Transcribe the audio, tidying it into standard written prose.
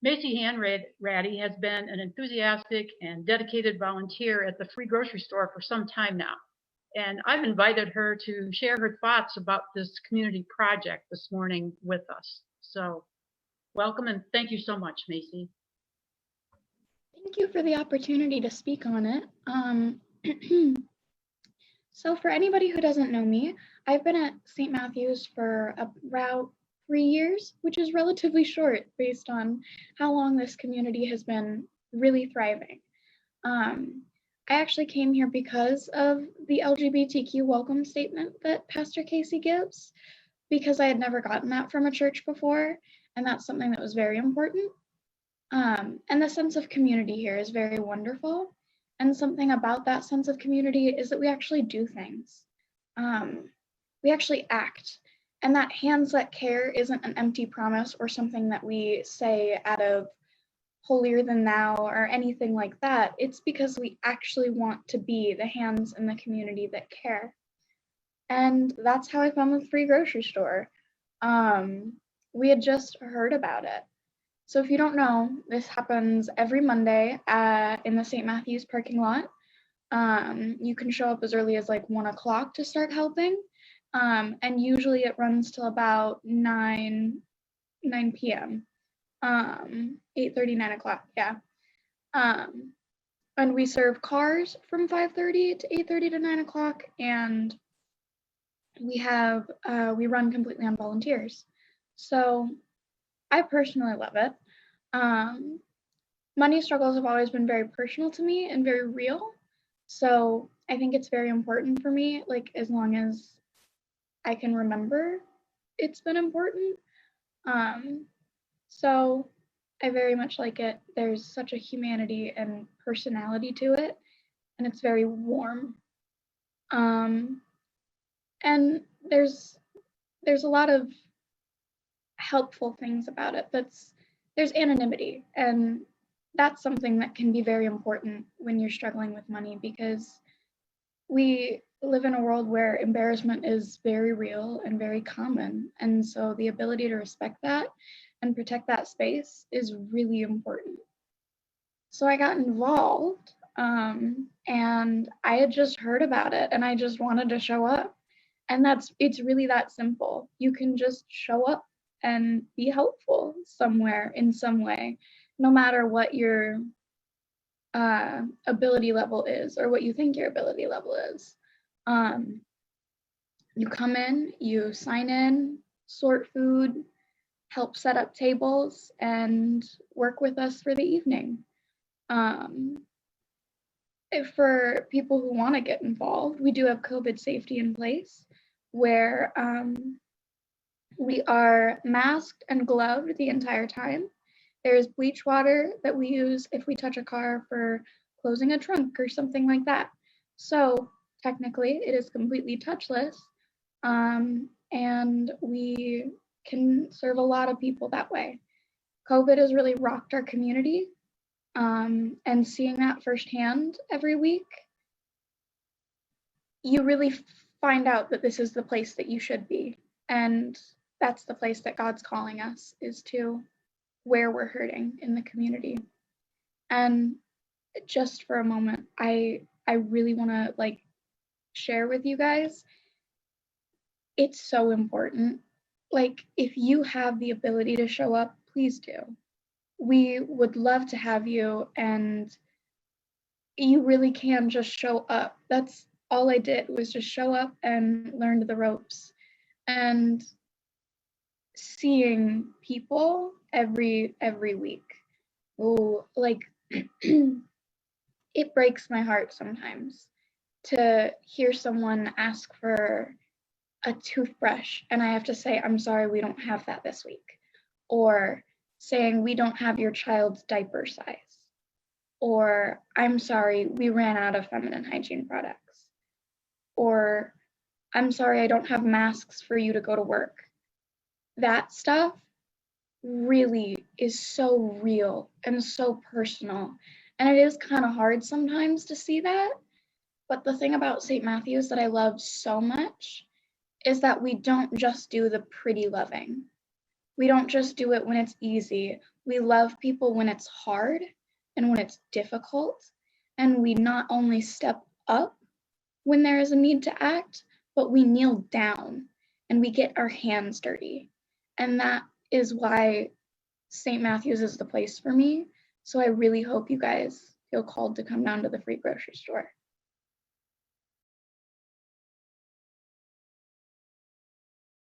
Macey Hanratty has been an enthusiastic and dedicated volunteer at the free grocery store for some time now. And I've invited her to share her thoughts about this community project this morning with us. So welcome and thank you so much, Macey. Thank you for the opportunity to speak on it. So for anybody who doesn't know me, I've been at St. Matthew's for about 3 years, which is relatively short based on how long this community has been really thriving. I actually came here because of the LGBTQ welcome statement that Pastor Casey gives, because I had never gotten that from a church before, and that's something that was very important. And the sense of community here is very wonderful. And something about that sense of community is that we actually do things. We actually act. And that hands that care isn't an empty promise or something that we say out of holier than thou or anything like that. It's because we actually want to be the hands in the community that care. And that's how I found the free grocery store. We had just heard about it. So if you don't know, this happens every Monday in the St. Matthew's parking lot. You can show up as early as like 1 o'clock to start helping. And usually it runs till about 9 p.m. 8:30, 9 o'clock, yeah. And we serve cars from 5:30 to 8:30 to 9 o'clock, and we run completely on volunteers. So I personally love it. Money struggles have always been very personal to me and very real. So I think it's very important for me, like as long as I can remember, it's been important. So I very much like it. There's such a humanity and personality to it, and it's very warm. And there's a lot of helpful things about it. There's anonymity, and that's something that can be very important when you're struggling with money, because we live in a world where embarrassment is very real and very common. And so the ability to respect that and protect that space is really important. So I got involved, and I had just heard about it and I just wanted to show up. And it's really that simple. You can just show up and be helpful somewhere in some way, no matter what your ability level is or what you think your ability level is. You come in, you sign in, sort food, help set up tables, and work with us for the evening. For people who want to get involved, we do have COVID safety in place where we are masked and gloved the entire time. There's bleach water that we use if we touch a car for closing a trunk or something like that. So technically it is completely touchless, and we can serve a lot of people that way. COVID has really rocked our community, and seeing that firsthand every week, you really find out that this is the place that you should be. And that's the place that God's calling us, is to where we're hurting in the community. And just for a moment, I really want to share with you guys, it's so important. If you have the ability to show up, please do. We would love to have you, and you really can just show up. That's all I did, was just show up and learned the ropes. And seeing people every week, it breaks my heart sometimes to hear someone ask for a toothbrush and I have to say, I'm sorry, we don't have that this week. Or saying, we don't have your child's diaper size. Or, I'm sorry, we ran out of feminine hygiene products. Or, I'm sorry, I don't have masks for you to go to work. That stuff really is so real and so personal. And it is kind of hard sometimes to see that. But the thing about St. Matthew's that I love so much is that we don't just do the pretty loving. We don't just do it when it's easy. We love people when it's hard and when it's difficult. And we not only step up when there is a need to act, but we kneel down and we get our hands dirty. And that is why St. Matthew's is the place for me. So I really hope you guys feel called to come down to the free grocery store.